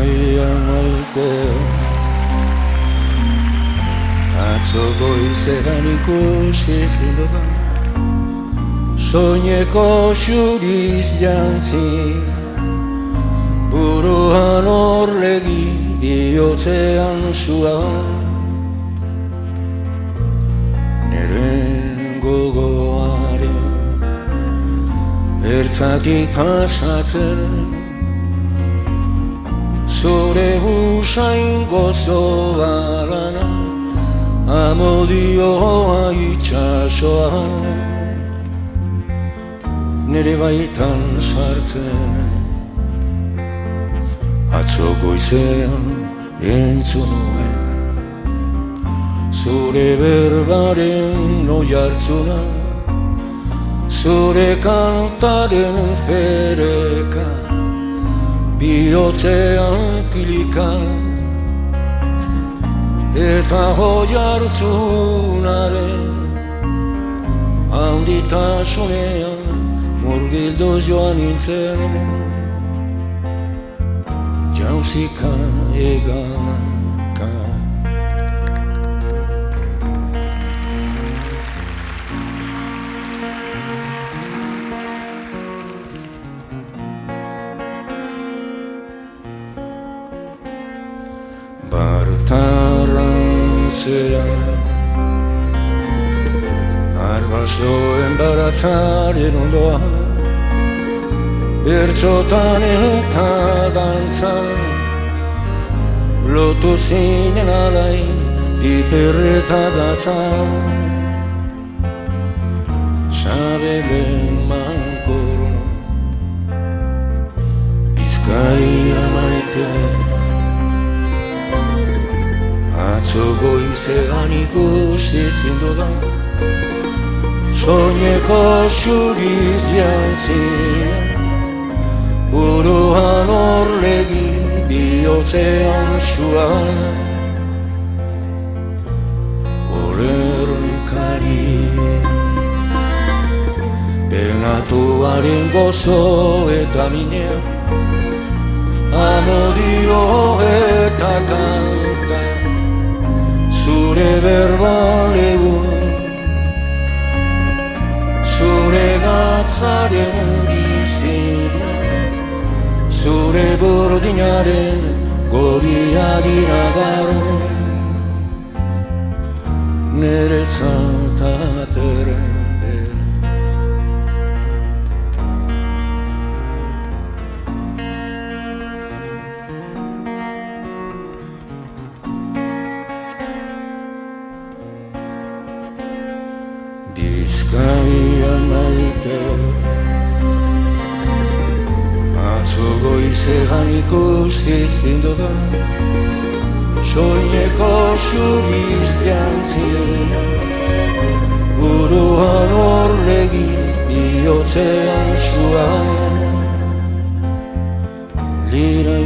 Bizkaia maitea atzo goizean ikusi zindudan soineko xuriz jantzi buruan orlegi bihotzean sua nire gogoare ertzatik pasatzen zure usain gozoa lana amodioa itxasoa nire baitan sartzen atzo goizean entzun nuen zure berbaren oihartzuna zure kantaren fereka bihotzean kilika eta oihartzunaren handitasunean murgilduz joan nintzen jauzika eganka bartarrantzean arbasoen baratzaren ondoan bertsotan eta dantzan lotu zinen alai piperreta datzan sabelen mankoro Bizkaia maitea atzo goizean ikusi zindudan soineko xuriz jantzi buruan orlegi bihotzean sua olerkari penatuaren gozo eta minea amodio eta kanta zure berba legun zure gatzaren bizia zure burdinaren goria dira gaur niretzat aterbe Bizkaia maitea atzo goizean ikusi zindudan soineko xuriz jantzi buruan orlegi bihotzean sua lira